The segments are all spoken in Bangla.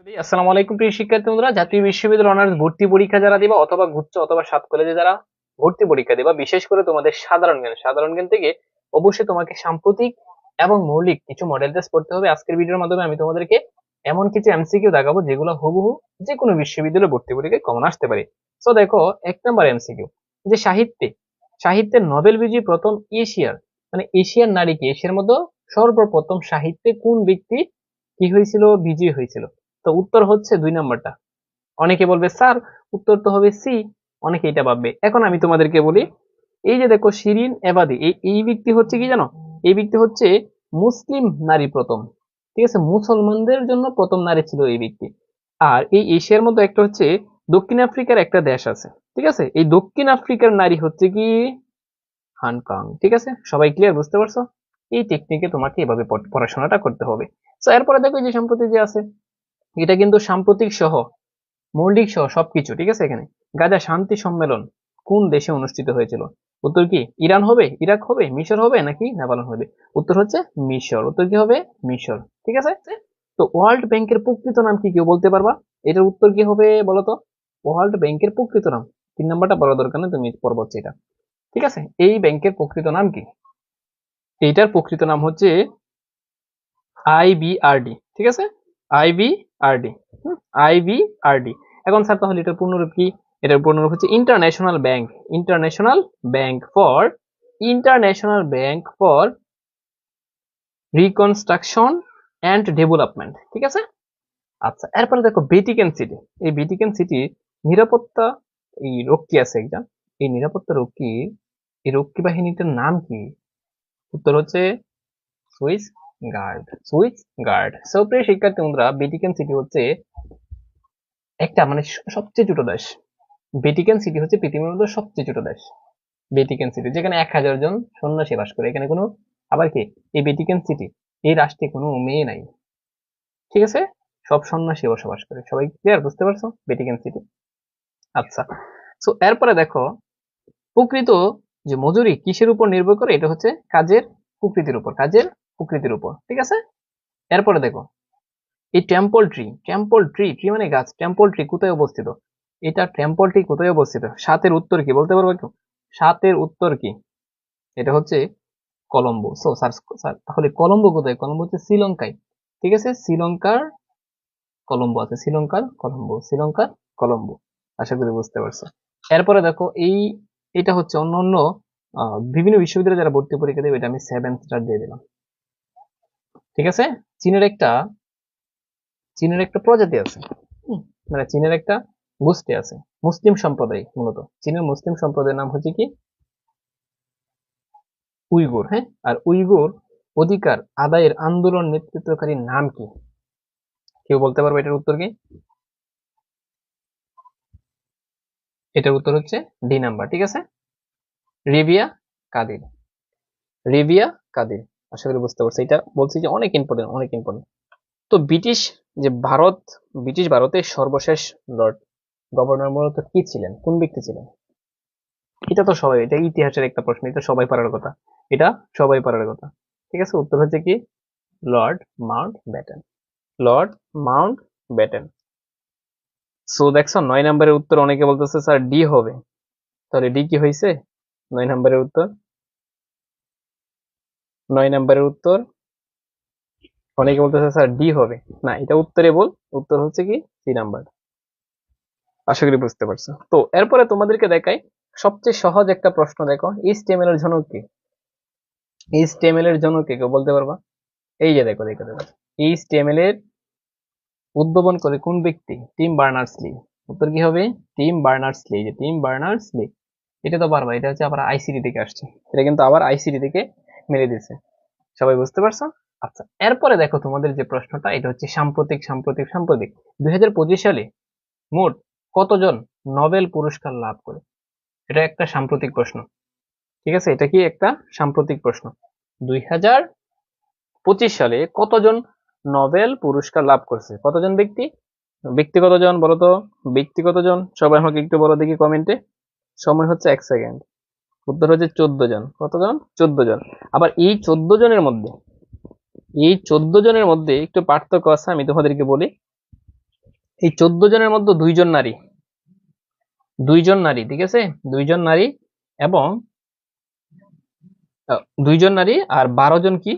আসসালামু আলাইকুম প্রিয় শিক্ষার্থী বন্ধুরা, জাতীয় বিশ্ববিদ্যালয় অনার্স ভর্তি পরীক্ষা যারা দিবা অথবা গুচ্ছ অথবা সাত কলেজে যারা ভর্তি পরীক্ষা দিবা, বিশেষ করে তোমাদের সাধারণ জ্ঞান থেকে অবশ্যই তোমাকে সাম্প্রতিক এবং মৌলিক কিছু মডেল টেস্ট করতে হবে। আজকের ভিডিওর মাধ্যমে আমি তোমাদেরকে এমন কিছু এমসিকিউ দেখাবো যেগুলো হুবহু যে কোনো বিশ্ববিদ্যালয়ে ভর্তি পরীক্ষায় কমন আসতে পারে। তো দেখো, 1 নম্বর এমসিকিউ, যে সাহিত্যের নোবেল বিজয়ী প্রথম এশিয়ার নারী কি? এশিয়ার মধ্যে সর্বপ্রথম সাহিত্যে কোন ব্যক্তি কি হয়েছিল, বিজয়ী হয়েছিল? তো উত্তর হচ্ছে 2 নম্বরটা। অনেকে বলবে স্যার উত্তর তো হবে সি, অনেকে এটা ভাববে। এখন আমি তোমাদেরকে বলি, এই যে দেখো শিরিন এবাদি, এই ব্যক্তি হচ্ছে কি জানো? এই ব্যক্তি হচ্ছে মুসলিম নারী প্রথম, ঠিক আছে, মুসলমানদের জন্য প্রথম নারী ছিল এই ব্যক্তি। আর এই এশিয়ার মধ্যে একটা হচ্ছে দক্ষিণ আফ্রিকার একটা দেশ আছে, ঠিক আছে, এই দক্ষিণ আফ্রিকার নারী হচ্ছে কি হানকাং। ঠিক আছে, সবাই ক্লিয়ার, বুঝতে পারছো? এই টেকনিকে তোমাকে এভাবে পড়াশোনাটা করতে হবে। তো এরপরে দেখো, এই যে সম্প্রতি যে আছে, এটা কিন্তু সাম্প্রতিক সহ মৌলিক সহ সবকিছু, ঠিক আছে। এখানে গাজা শান্তি সম্মেলন কোন দেশে অনুষ্ঠিত হয়েছিল? উত্তর কি ইরান হবে, ইরাক হবে, মিশর হবে, নাকি নেপাল হবে? উত্তর হচ্ছে মিশর। উত্তর কি হবে? মিশর। ঠিক আছে। তো ওয়ার্ল্ড ব্যাংকের প্রকৃত নাম কি, কেউ বলতে পারবা? এটার উত্তর কি হবে বলো তো? ওয়ার্ল্ড ব্যাংকের প্রকৃত নাম, 3 নম্বরটা বলা দরকার নেই, তুমি পড়বো এটা। ঠিক আছে, এই ব্যাংকের প্রকৃত নাম কি? এইটার প্রকৃত নাম হচ্ছে আইবিআরডি। ঠিক আছে, আইবিআরডি, আইবিআরডি। এখন স্যার তাহলে এটার পূর্ণরূপ কি? এটার পূর্ণরূপ হচ্ছে international bank for reconstruction and development. ঠিক আছে। আচ্ছা, এরপরে দেখো ভ্যাটিকান সিটি। এই ভ্যাটিকান সিটির নিরাপত্তা এই রক্ষী আছে একজন, এই নিরাপত্তা রক্ষী, এই রক্ষী বাহিনীটার নাম কি? উত্তর হচ্ছে সুইস গার্ড। সো প্রিয় শিক্ষার্থী বন্ধুরা, ভ্যাটিকান সিটি হচ্ছে একটা সবচেয়ে ছোট দেশ। ভ্যাটিকান সিটি হচ্ছে পৃথিবীর মধ্যে সবচেয়ে ছোট দেশ। ভ্যাটিকান সিটি, যেখানে 1000 জন সন্ন্যাসী বাস করে। এখানে কোনো আবার কি, এই ভ্যাটিকান সিটি, এই রাষ্ট্রে কোনো মেয়ে নাই। ঠিক আছে, সব সন্ন্যাসী বসবাস করে। সবাই ক্লিয়ার, বুঝতে পারছো? Vatican city. আচ্ছা, সো এরপরে দেখো, প্রকৃত যে মজুরি কিসের উপর নির্ভর করে? এটা হচ্ছে কাজের প্রকৃতির উপর। ঠিক আছে। এরপরে দেখো, এই টেম্পল ট্রি মানে গাছ, টেম্পল ট্রি কোথায় অবস্থিত? টেম্পল ট্রি কোথায় অবস্থিত? সাতের উত্তর কি বলতে পারবে কেউ? সাতের উত্তর কি? এটা হচ্ছে কলম্বো। সো স্যার তাহলে কলম্বো কোথায়? কলম্বো হচ্ছে শ্রীলঙ্কায়। ঠিক আছে, শ্রীলঙ্কার কলম্বো আছে, শ্রীলঙ্কার কলম্বো। আশা করি বুঝতে পারছো। এরপরে দেখো, এটা হচ্ছে অন্য অন্য বিভিন্ন বিশ্ববিদ্যালয়ে যারা ভর্তি পরীক্ষা দেবে, এটা আমি 7 স্টার দিয়ে দিলাম। ঠিক আছে। চীনের একটা প্রজাতি আছে, মানে চীনের একটা গোষ্ঠী আছে, মুসলিম সম্প্রদায়, মূলত চীনের মুসলিম সম্প্রদায়ের নাম হচ্ছে কি উইগুর। হ্যাঁ, আর উইগুর অধিকার আদায়ের আন্দোলন নেতৃত্বকারীর নাম কি? কেউ বলতে পারবে এটার উত্তর কি? এটার উত্তর হচ্ছে D নাম্বার। ঠিক আছে, রেবিয়া কাদির। রেবিয়া কাদির। আশা করি বুঝতে পারছি। এটা বলছি যে অনেক ইম্পর্টেন্ট। তো ব্রিটিশ ভারতের সর্বশেষ লর্ড গভর্নর মূলত কি ছিলেন, কোন ব্যক্তি ছিলেন? এটা ইতিহাসের একটা প্রশ্ন, এটা সবাই পারার কথা। ঠিক আছে, উত্তর হচ্ছে কি Lord Mount Batten. Lord Mount Batten. So দেখছো, 9 নম্বরের উত্তর অনেকে বলতেছে স্যার ডি হবে। তাহলে ডি কি হয়েছে? 9 নম্বরের উত্তর অনেকে বলতেছে স্যার ডি হবে। না, এটা উত্তরে বল, উত্তর হচ্ছে কি 3 নাম্বার। আশা করি বুঝতে পারছো। তো এরপরে তোমাদেরকে দেখাই সবচেয়ে সহজ একটা প্রশ্ন। দেখো, HTML এর জনক কি? HTML এর জনক কে, কেউ বলতে পারবা? এই যে দেখো, HTML এর উদ্ভাবন করে কোন ব্যক্তি? Team Berners-Lee. উত্তর কি হবে? Team Berners-Lee. এটা তো পারবা, এটা হচ্ছে আবার আইসিটি থেকে আসছে। এটা কিন্তু আবার আইসিটি থেকে মেরে দিয়েছে। সবাই বুঝতে পারছো? আচ্ছা, এরপরে দেখো তোমাদের যে প্রশ্নটা, এটা হচ্ছে সাম্প্রতিক 2025 সালে মোট কতজন নোবেল পুরস্কার লাভ করে? এটা একটা সাম্প্রতিক প্রশ্ন। ঠিক আছে, এটা কি একটা সাম্প্রতিক প্রশ্ন। 2025 সালে কতজন নোবেল পুরস্কার লাভ করছে? কতজন ব্যক্তি কতজন বলো তো? ব্যক্তি কতজন? সবাই আমাকে একটু বলো দেখি কমেন্টে। সময় হচ্ছে 1 সেকেন্ড। উত্তর হচ্ছে 14 জন। কতজন? 14 জন। আবার এই 14 জনের মধ্যে একটু পার্থক্য আছে, আমি তোমাদেরকে বলি। এই 14 জনের মধ্যে দুইজন নারী, ঠিক আছে, দুইজন নারী এবং 2 জন নারী আর 12 জন কি,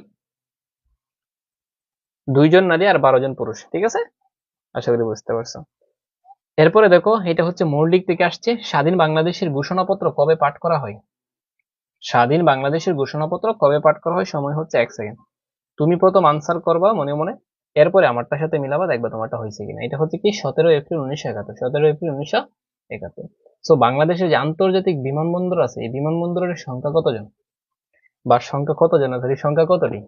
2 জন নারী আর 12 জন পুরুষ, ঠিক আছে। আশা করি বুঝতে পারছো। এরপরে দেখো, এটা হচ্ছে মৌলিক থেকে আসছে। স্বাধীন বাংলাদেশের ঘোষণাপত্র কবে পাঠ করা হয়? স্বাধীন বাংলাদেশের ঘোষণাপত্র কবে পাঠ করা হয়? সময় হচ্ছে 1 সেকেন্ড। তুমি প্রথম আনসার করবা মনে মনে, এরপরে আমারটার সাথে মিলাবা, দেখবা তোমারটা হয়েছে কিনা। এটা হচ্ছে কি 17 এপ্রিল 1971, 17 এপ্রিল 1971। সো বাংলাদেশে যে আন্তর্জাতিক বিমানবন্দর আছে, এই বিমানবন্দরের সংখ্যা কতজন, বা সংখ্যা কতজন আছে, এই সংখ্যা কতটি?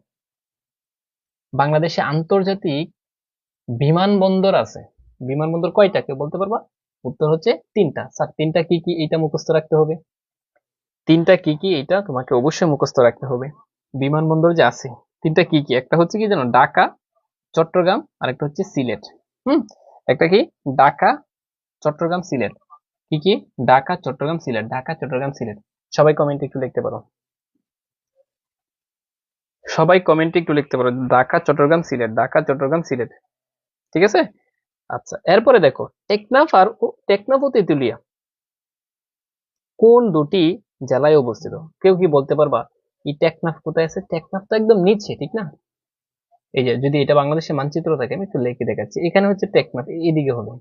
বাংলাদেশে আন্তর্জাতিক বিমানবন্দর আছে, বিমানবন্দর কয়টা কেউ বলতে পারবা? উত্তর হচ্ছে 3টা। স্যার 3টা কি কি, এটা মুখস্থ রাখতে হবে। 3টা কি কি এটা তোমাকে অবশ্যই মুখস্থ রাখতে হবে। বিমানবন্দর যে আছে 3টা কি কি, একটা হচ্ছে কি জানো, ঢাকা, চট্টগ্রাম, আর একটা হচ্ছে সিলেট। হুম, একটা কি, ঢাকা, চট্টগ্রাম, সিলেট। কি কি, ঢাকা, চট্টগ্রাম, সিলেট, ঢাকা, চট্টগ্রাম, সিলেট। সবাই কমেন্টে একটু লিখতে পারো, সবাই কমেন্টে একটু লিখতে পারো, ঢাকা, চট্টগ্রাম, সিলেট, ঢাকা, চট্টগ্রাম, সিলেট, ঠিক আছে। আচ্ছা, এরপরে দেখো, টেকনাফ ও তেতুলিয়া কোন দুটি জেলায় অবস্থিত? কেউ কি বলতে পারবা এই টেকনাফ কোথায় আছে? টেকনাফ তো একদম নিচে, ঠিক না? এই যে যদি এটা বাংলাদেশের মানচিত্র থাকে, আমি একটু লিখে দেখাচ্ছি, এখানে হচ্ছে টেকনাফ, এদিকে হবে।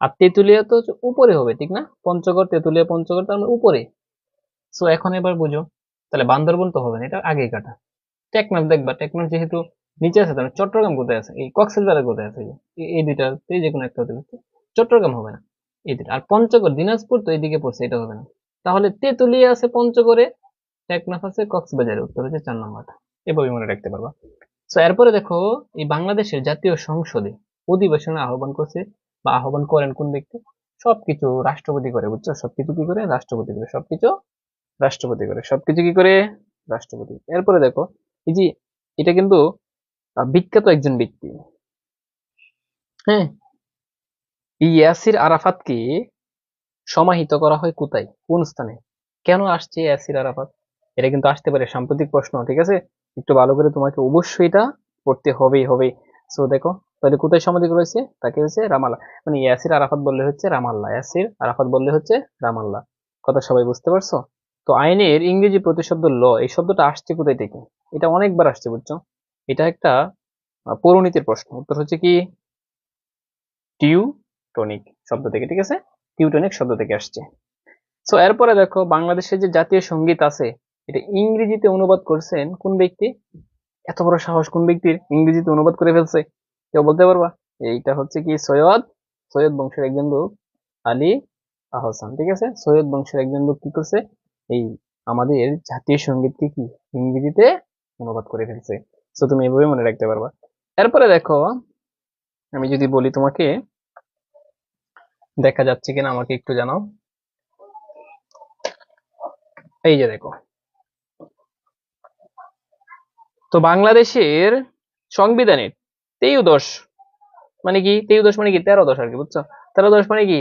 আর তেতুলিয়া তো হচ্ছে উপরে হবে, ঠিক না? পঞ্চগড়, তেতুলিয়া, পঞ্চগড় তার মানে উপরে। সো এখন এবার বুঝো, তাহলে বান্দরবন তো হবে না, এটা আগে কাটা। টেকনাফ দেখবা, টেকনাফ যেহেতু নিচে আছে, তাহলে চট্টগ্রাম কোথায় আছে? এই কক্সবাজার কোথায় আছে? এই দুইটা, এই যে কোনো একটা হতে পারছে। চট্টগ্রাম হবে না, এই দুইটা। আর পঞ্চগড়, দিনাজপুর তো এইদিকে পড়ছে, এটা হবে না। তাহলে তেতুলিয়া আছে পঞ্চগড়ে, টেকনাফ আছে কক্সবাজারে। উত্তর হচ্ছে 4 নম্বরটা। এভাবে মনে রাখতে পারবা। তো এরপরে দেখো, এই বাংলাদেশের জাতীয় সংসদে অধিবেশনে আহ্বান করছে বা আহ্বান করেন কোন ব্যক্তি? সবকিছু রাষ্ট্রপতি করে, বুঝছো? সবকিছু কি করে? রাষ্ট্রপতি করে। সবকিছু রাষ্ট্রপতি করে, সবকিছু কি করে? রাষ্ট্রপতি। এরপরে দেখো, এই যে এটা কিন্তু বিখ্যাত একজন ব্যক্তি, হ্যাঁ, ইয়াসির আরাফাতকে সমাহিত করা হয় কোথায়, কোন স্থানে? কেন আসছে ইয়াসির আরাফাত? এটা কিন্তু আসতে পারে, সাম্প্রতিক প্রশ্ন, ঠিক আছে। একটু ভালো করে তোমাকে অবশ্যই এটা পড়তে হবেই হবে। সো দেখো, তাহলে কোথায় সমাধি রয়েছে? তাকে হচ্ছে রামাল্লাহ, মানে ইয়াসির আরাফাত বললে হচ্ছে রামাল্লাহ, ইয়াসির আরাফাত বললে হচ্ছে রামাল্লাহ। কথা সবাই বুঝতে পারছো? তো আইনের ইংরেজি প্রতিশব্দ ল, এই শব্দটা আসছে কোথায় থেকে? এটা অনেকবার আসছে, বুঝছো? এটা একটা পৌরনীতির প্রশ্ন। উত্তর হচ্ছে কি টিউটনিক শব্দ থেকে, ঠিক আছে। টিউটনিক শব্দ থেকে আসছে। সো এরপরে দেখো, বাংলাদেশের যে জাতীয় সঙ্গীত আছে, এটা ইংরেজিতে অনুবাদ করছেন কোন ব্যক্তি? এত বড় সাহস কোন ব্যক্তির, ইংরেজিতে অনুবাদ করে ফেলছে? কেউ বলতে পারবা? এইটা হচ্ছে কি সৈয়দ, সৈয়দ বংশের একজন লোক, আলী আহসান, ঠিক আছে। সৈয়দ বংশের একজন লোক কি করছে, এই আমাদের জাতীয় সঙ্গীতকে কি ইংরেজিতে অনুবাদ করে ফেলছে। তো তুমি এভাবে মনে রাখতে পারবা। এরপরে দেখো, আমি যদি বলি তোমাকে, দেখা যাচ্ছে কিনা আমাকে একটু জানাও। এই যে দেখো, তো বাংলাদেশের সংবিধানের 13 মানে কি, 13 মানে কি 13 আর কি, বুঝছো? 13 মানে কি,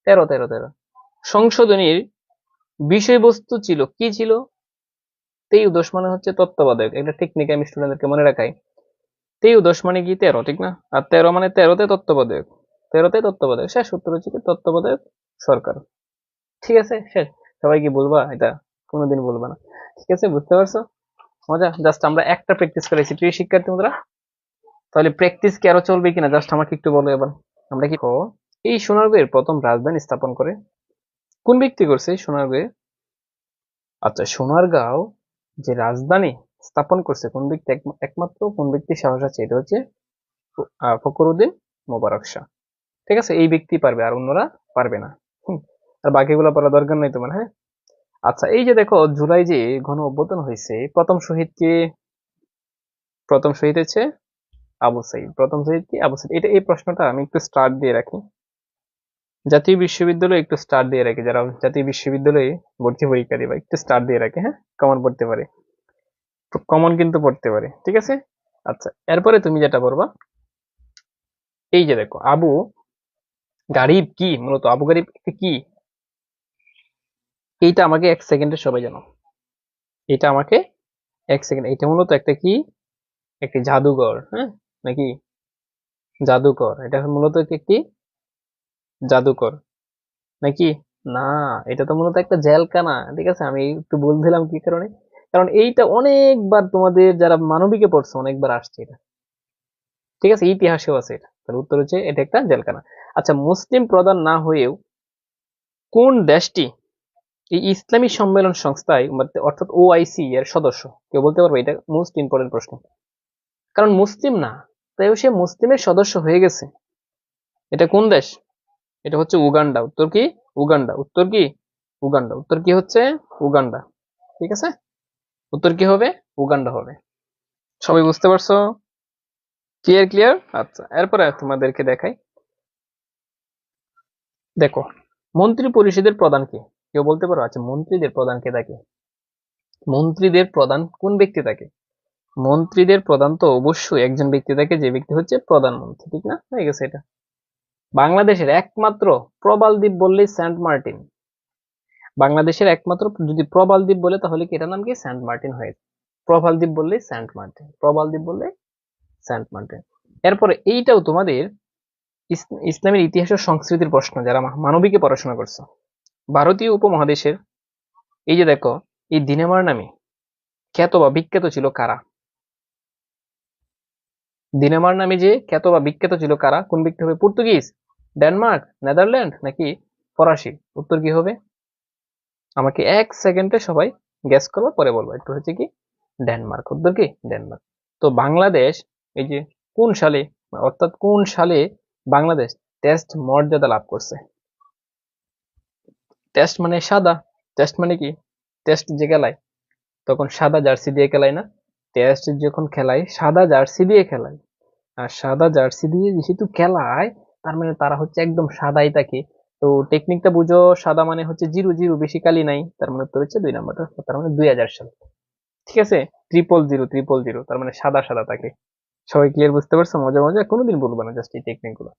13 সংশোধনীর বিষয়বস্তু ছিল কি ছিল? 13 মানে হচ্ছে তত্ত্বাবধায়ক, একটা টেকনিক আমি স্টুডেন্টদেরকে মনে রাখাই। 13 মানে কি 13, ঠিক না? আর 13 মানে 13তে তত্ত্বাবধায়ক, 13তে তত্ত্বাবধায়ক। শেষ উত্তর হচ্ছে কি তত্ত্বাবধায়ক সরকার, ঠিক আছে। শেষ। সবাই কি বলবা এটা? কোনোদিন বলবা না, ঠিক আছে। বুঝতে পারছো? মজা। জাস্ট আমরা একটা প্র্যাকটিস করেছি, প্রিয় শিক্ষার্থী বন্ধুরা। তাহলে প্র্যাকটিস কি আরো চলবে কিনা জাস্ট আমাকে একটু বলো এবার। আমরা কি এই সোনারগাঁয়ের প্রথম রাজধানী স্থাপন করে কোন ব্যক্তি করছে সোনারগাঁয়ে? আচ্ছা, সোনারগাঁও যে রাজধানী স্থাপন করছে কোন ব্যক্তি, একমাত্র কোন ব্যক্তি সাহস আছে, এটা হচ্ছে ফখরুদ্দিন মোবারক শাহ, ঠিক আছে। এই ব্যক্তি পারবে, আর অন্যরা পারবে না। আর বাকিগুলো পড়া দরকার নাই তোমার, হ্যাঁ। আচ্ছা, এই যে দেখো, জুলাই যে গণ অভ্যুত্থান হয়েছে, প্রথম শহীদ কে? প্রথম শহীদ হচ্ছে আবু সাইদ। প্রথম শহীদ কি? আবু সাইদ। এটা, এই প্রশ্নটা আমি একটু স্টার্ট দিয়ে রাখি, জাতীয় বিশ্ববিদ্যালয়ে একটু স্টার্ট দিয়ে রাখি, যারা জাতীয় বিশ্ববিদ্যালয়ে ভর্তি পরীক্ষা দিবা একটু স্টার্ট দিয়ে রাখে, হ্যাঁ। কমন পড়তে পারে, কমন কিন্তু পড়তে পারে, ঠিক আছে। আচ্ছা, এরপরে তুমি যেটা পড়বা, এই যে দেখো, আবু গারিব কি, মূলত আবু গারিব কি? এইটা আমাকে 1 সেকেন্ডে সবাই জানো, এটা আমাকে 1 সেকেন্ড। এটা মূলত একটা কি, একটি জাদুঘর, হ্যাঁ, নাকি জাদুকর। এটা মূলত একটি জাদুকর নাকি? না, এটা তো মূলত একটা জেলখানা। ঠিক আছে, আমি একটু ভুল দিলাম কি কারণে, কারণ এইটা অনেকবার তোমাদের যারা মানবিকে পড়ছে অনেকবার আসছে এটা। ঠিক আছে, ইতিহাসেও আছে এটা। তার উত্তর হচ্ছে এটা একটা জেলখানা। আচ্ছা, মুসলিম প্রধান না হয়েও কোন দেশটি এই ইসলামী সম্মেলন সংস্থায় অর্থাৎ ওআইসি এর সদস্য? কেউ বলতে পারবে? এটা মোস্ট ইম্পর্টেন্ট প্রশ্ন। কারণ মুসলিম না, তাইও সে মুসলিমের সদস্য হয়ে গেছে। এটা কোন দেশ? এটা হচ্ছে উগান্ডা। উত্তর কি? উগান্ডা। উত্তর কি? উগান্ডা। উত্তর কি হচ্ছে? উগান্ডা। ঠিক আছে, উত্তর কি হবে? উগান্ডা হবে। সবাই বুঝতে পারছো? Clear clear. আচ্ছা, এরপরে তোমাদেরকে দেখাই। দেখো, মন্ত্রী পরিষদের প্রধান কে? কেউ বলতে পারো? আচ্ছা, মন্ত্রীদের প্রধান কে থাকে? মন্ত্রীদের প্রধান কোন ব্যক্তি থাকে? মন্ত্রীদের প্রধান তো অবশ্যই একজন ব্যক্তি থাকে, যে ব্যক্তি হচ্ছে প্রধানমন্ত্রী। ঠিক না? হয়ে গেছে এটা। বাংলাদেশের একমাত্র প্রবাল দ্বীপ বললেই সেন্ট মার্টিন। বাংলাদেশের একমাত্র যদি প্রবাল দ্বীপ বলে তাহলে কি এটার নাম কি? সেন্ট মার্টিন হয়ে যায়। প্রবাল দ্বীপ বললেই সেন্ট মার্টিন, প্রবাল দ্বীপ বললে সেন্ট মার্টিন। এরপরে এইটাও তোমাদের ইসলামের ইতিহাস ও সংস্কৃতির প্রশ্ন, যারা মানবিকে পড়াশোনা করছো। ভারতীয় উপমহাদেশের এই যে দেখো, এই দিনেমার নামে খ্যাত বা বিখ্যাত ছিল কারা? দিনেমার নামে যে খ্যাত বা বিখ্যাত ছিল কারা? কোন ব্যক্তি হবে? পর্তুগিজ, ডেনমার্ক, নেদারল্যান্ড নাকি ফরাসি? উত্তর কি হবে? আমাকে 1 সেকেন্ডে সবাই গ্যাস করবো, পরে বলবো। একটু হচ্ছে কি? ডেনমার্ক। উত্তর কি? ডেনমার্ক। তো বাংলাদেশ এই যে কোন সালে, অর্থাৎ কোন সালে বাংলাদেশ টেস্ট মর্যাদা লাভ করছে? টেস্ট মানে সাদা, টেস্ট মানে কি? টেস্ট যে খেলায় তখন সাদা জার্সি দিয়ে খেলায় না? টেস্ট যখন খেলায় সাদা জার্সি দিয়ে খেলায়। আর সাদা জার্সি দিয়ে যেহেতু খেলায়, তার মানে তারা হচ্ছে একদম সাদাই থাকে। তো টেকনিকটা বুঝো, সাদা মানে হচ্ছে জিরো জিরো, বেশি কালি নাই, তার মানে উত্তর হচ্ছে 2 নাম্বারটা। তার মানে 2000 সাল। ঠিক আছে, 000 000, তার মানে সাদা সাদা থাকে। সবাই ক্লিয়ার? বুঝতে পারছো? মজা মজা কোনোদিন বলবো না জাস্ট এই টেকনিক গুলো।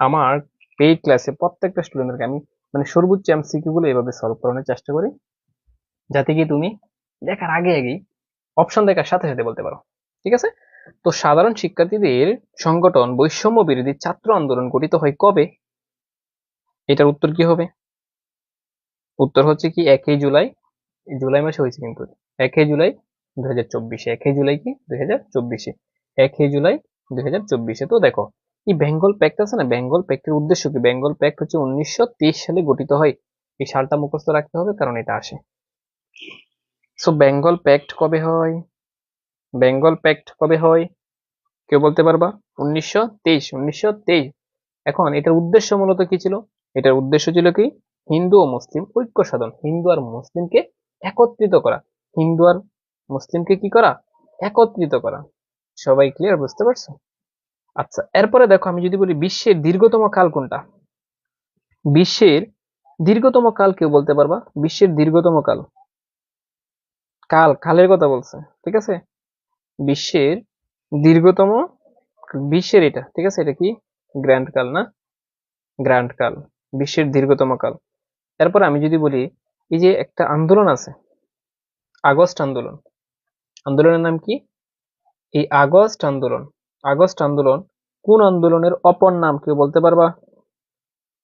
আমার পেইড ক্লাসে প্রত্যেকটা স্টুডেন্টকে আমি মানে সর্বোচ্চ এমসিকিউ গুলো এভাবে সলভ করানোর চেষ্টা করি, যাতে কি তুমি দেখার আগে আগেই অপশন দেখার সাথে সাথে বলতে পারো। ঠিক আছে, তো সাধারণ শিক্ষার্থীদের সংগঠন বৈষম্য বিরোধী ছাত্র আন্দোলন গঠিত হয় কবে? এটার উত্তর কি হবে? উত্তর হচ্ছে কি 1 জুলাই। জুলাই মাসে হয়েছে কিন্তু। 1 জুলাই 2024। 1 জুলাই কি? 2024। 1 জুলাই 2024। তো দেখো, এই বেঙ্গল প্যাক্ট আছে না, বেঙ্গল প্যাক্টের উদ্দেশ্য কি? বেঙ্গল প্যাক্ট হচ্ছে 1923 সালে গঠিত হয়। এই সালটা মুখস্থ রাখতে হবে, কারণ এটা আসে। সো বেঙ্গল প্যাক্ট কবে হয়? বেঙ্গল প্যাক্ট কবে হয়? কেউ বলতে পারবা? 1923। 1923। এখন এটার উদ্দেশ্য মূলত কি ছিল? এটার উদ্দেশ্য ছিল কি? হিন্দু ও মুসলিম ঐক্য সাধন, হিন্দু আর মুসলিমকে একত্রিত করা। হিন্দু আর মুসলিমকে কি করা? একত্রিত করা। সবাই ক্লিয়ার? বুঝতে পারছো? আচ্ছা, এরপরে দেখো, আমি যদি বলি বিশ্বের দীর্ঘতম কাল কোনটা? বিশ্বের দীর্ঘতম কাল কেউ বলতে পারবা? বিশ্বের দীর্ঘতম কাল। কাল, কালের কথা বলছে। ঠিক আছে, বিশ্বের দীর্ঘতম, বিশ্বের এটা, ঠিক আছে, এটা কি? গ্র্যান্ড কাল না? গ্র্যান্ড কাল, বিশ্বের দীর্ঘতম কাল। এরপর আমি যদি বলি, এই যে একটা আন্দোলন আছে, আগস্ট আন্দোলন, আন্দোলনের নাম কি? এই আগস্ট আন্দোলন। আগস্ট আন্দোলন কোন আন্দোলনের অপর নাম? কেউ বলতে পারবা?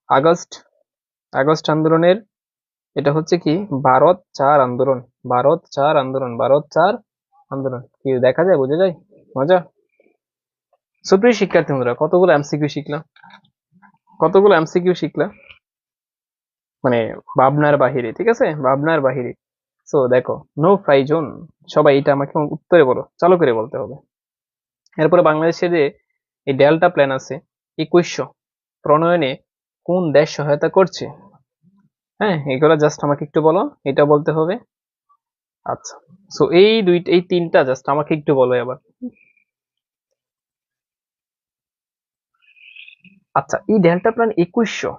আগস্ট, আগস্ট আন্দোলনের এটা হচ্ছে কি? ভারত চার আন্দোলন। ভারত চার আন্দোলন, ভারত চার আন্দোলন। কি দেখা যায়? বোঝা যায়? মজা। সুপ্রিয় শিক্ষার্থী বন্ধুরা, কতগুলো এমসিকিউ শিখলাম? কতগুলো এমসিকিউ শিখলাম? মানে ভাবনার বাহিরে। ঠিক আছে, ভাবনার বাহিরে। সো দেখো, নো ফ্রাই জোন, সবাই এটা আমাকে উত্তরে বলো, চালু করে বলতে হবে। এরপরে বাংলাদেশে যে এই ডেল্টা প্ল্যান আছে, 2100 প্রণয়নে কোন দেশ সহায়তা করছে? হ্যাঁ, এগুলো জাস্ট আমাকে একটু বলো, এটা বলতে হবে। আচ্ছা, সো এই তিনটা জাস্ট আমাকে একটু বলো এবার। আচ্ছা, এই ডেল্টা প্ল্যান 2100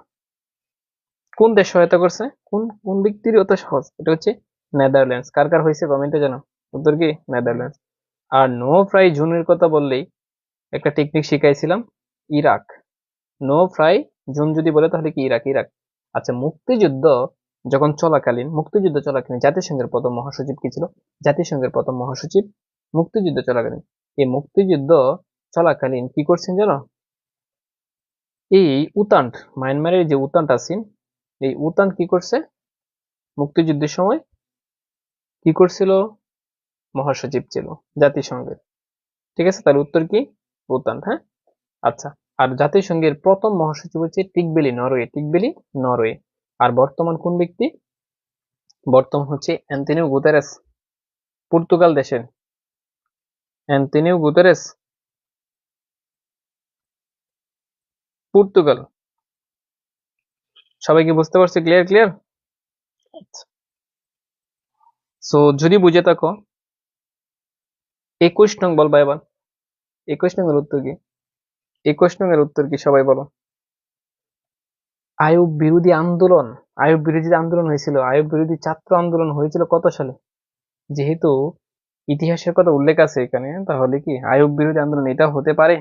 কোন দেশ সহায়তা করছে? কোন কোন ব্যক্তির? অত সহজ, এটা হচ্ছে নেদারল্যান্ডস। কার কার হয়েছে কমেন্টে জানো? উত্তর কি? নেদারল্যান্ডস। আর নো ফ্রাই জোনের কথা বললেই একটা টেকনিক শিখাইছিলাম, ইরাক। নো ফ্রাই জোন যদি বলে তাহলে কি? ইরাক। ইরাক। আচ্ছা, মুক্তিযুদ্ধ চলাকালীন জাতিসংঘের প্রথম মহাসচিব কি ছিল? জাতিসংঘের প্রথম মহাসচিব মুক্তিযুদ্ধ চলাকালীন, এই মুক্তিযুদ্ধ চলাকালীন কি করছেন জানো? এই উতান্ট, মায়ানমারের যে উতান্ট আছেন, এই উতান্ট কি করছে মুক্তিযুদ্ধের সময়? কি করছিল? মহাসচিব ছিল জাতিসংঘের। ঠিক আছে, তাহলে উত্তর কি? উতান্ট। হ্যাঁ, আচ্ছা। আর জাতিসংঘের প্রথম মহাসচিব হচ্ছে টিকবেলি, নরওয়ে। টিকবেলি, নরওয়ে। আর বর্তমান কোন ব্যক্তি? বর্তমান হচ্ছে অ্যান্তোনিও গুতেরেস, পর্তুগাল দেশের। Antonio Guterres, Portugal. সবাইকে বুঝতে পারছে? Clear clear. সো যদি বুঝে থাকো 21 নং বলবা এবার। 21 নং এর উত্তর কি? 21 নং এর উত্তর কি সবাই বলো? আইয়ুব বিরোধী আন্দোলন। আইয়ুব বিরোধী আন্দোলন হয়েছিল, আইয়ুব বিরোধী ছাত্র আন্দোলন হয়েছিল কত সালে? যেহেতু ইতিহাসের কথা উল্লেখ আছে এখানে, তাহলে কি আইয়ুব বিরোধী আন্দোলন এটা হতে পারে?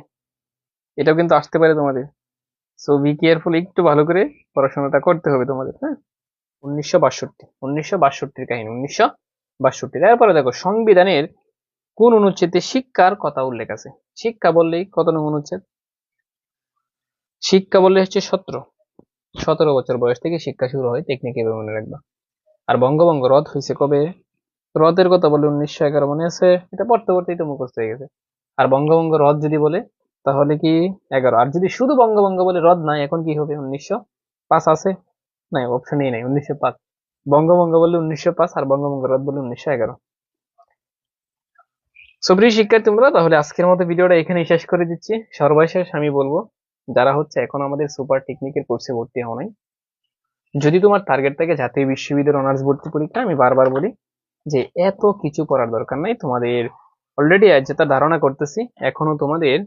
এটাও কিন্তু আসতে পারে তোমাদের। সো বি কেয়ারফুল, একটু ভালো করে পড়াশোনাটা করতে হবে তোমাদের। হ্যাঁ, 1962, 1962 কাহিনী, 1962। এরপরে দেখো সংবিধানের কোন অনুচ্ছেদে শিক্ষার কথা উল্লেখ আছে? শিক্ষা বললেই কত নং অনুচ্ছেদ? শিক্ষা বললে হচ্ছে 17 বছর বয়স থেকে শিক্ষা শুরু হয়, টেকনিক এভাবে মনে রাখবা। আর বঙ্গভঙ্গ রদ হয়েছে কবে? রদের কথা বলে 1911, মনে আছে? এটা পড়তে পড়তেই তো মুখস্থ হয়ে গেছে। আর বঙ্গভঙ্গ রদ যদি বলে তাহলে কি 11। আর যদি শুধু বঙ্গভঙ্গ বলে রদ নাই, এখন কি হবে? 1905 আছে? নাই, অপশনেই নাই, 1905। বঙ্গভঙ্গ বললে 1905, আর বঙ্গভঙ্গ রদ বলে 1911। সুপ্রিয় শিক্ষার্থী তোমরা, তাহলে আজকের মতো ভিডিওটা এখানেই শেষ করে দিচ্ছি। সর্বশেষ আমি বলবো, যারা হচ্ছে এখন আমাদের সুপার টেকনিকের কোর্সে ভর্তি হও নাই, যদি তোমার টার্গেট থাকে জাতীয় বিশ্ববিদ্যালয়ের অনার্স ভর্তি পরীক্ষা, আমি বারবার বলি যে এত কিছু করার দরকার নাই তোমাদের। অলরেডি যেটা ধারণা করতেছি, এখনো তোমাদের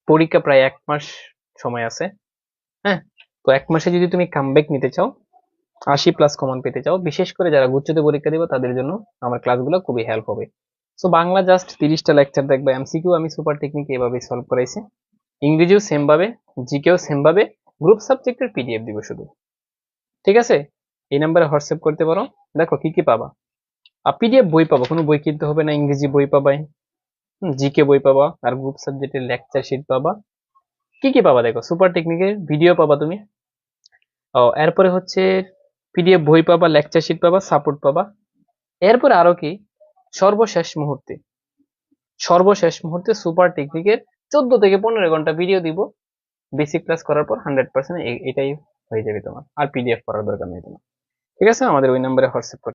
পরীক্ষা প্রায় 1 মাস সময় আছে। হ্যাঁ, তো 1 মাসে যদি তুমি কামব্যাক নিতে চাও, 80+ কমন পেতে চাও, বিশেষ করে যারা গুচ্ছতে পরীক্ষা দিবে তাদের জন্য আমার ক্লাসগুলো খুবই হেল্প হবে। সো বাংলা জাস্ট 30টা লেকচার দেখবা, এমসিকিউ আমি সুপার টেকনিক এভাবে সলভ করাইছি, ইংরেজিও সেম ভাবে, জিকেও সেম ভাবে, গ্রুপ সাবজেক্টের পিডিএফ দিব শুধু। ঠিক আছে, এই নাম্বারে হোয়াটসঅ্যাপ করতে পারো। দেখো কি কি পাবা। আর পিডিএফ বই পাবা, কোনো বই কিনতে হবে না, ইংরেজি বই পাবাই, জিকে বই পাবা, আর গ্রুপ সাবজেক্টের লেকচার শিট পাবা। কি কি পাবা দেখো, সুপার টেকনিকের ভিডিও পাবা তুমি, এরপরে হচ্ছে পিডিএফ বই পাবা, লেকচার শিট পাবা, সাপোর্ট পাবা। এরপরে আরো কি, সর্বশেষ মুহূর্তে, সর্বশেষ মুহূর্তে সুপার টেকনিকের 14 থেকে 15 ঘন্টা ভিডিও দিব। বেসিক ক্লাস করার পর 100% এটাই হয়ে যাবে তোমার, আর পিডিএফ পড়ার দরকার নেই তোমার। ঠিক আছে, আমাদের ওই নাম্বারে হোয়াটসঅ্যাপ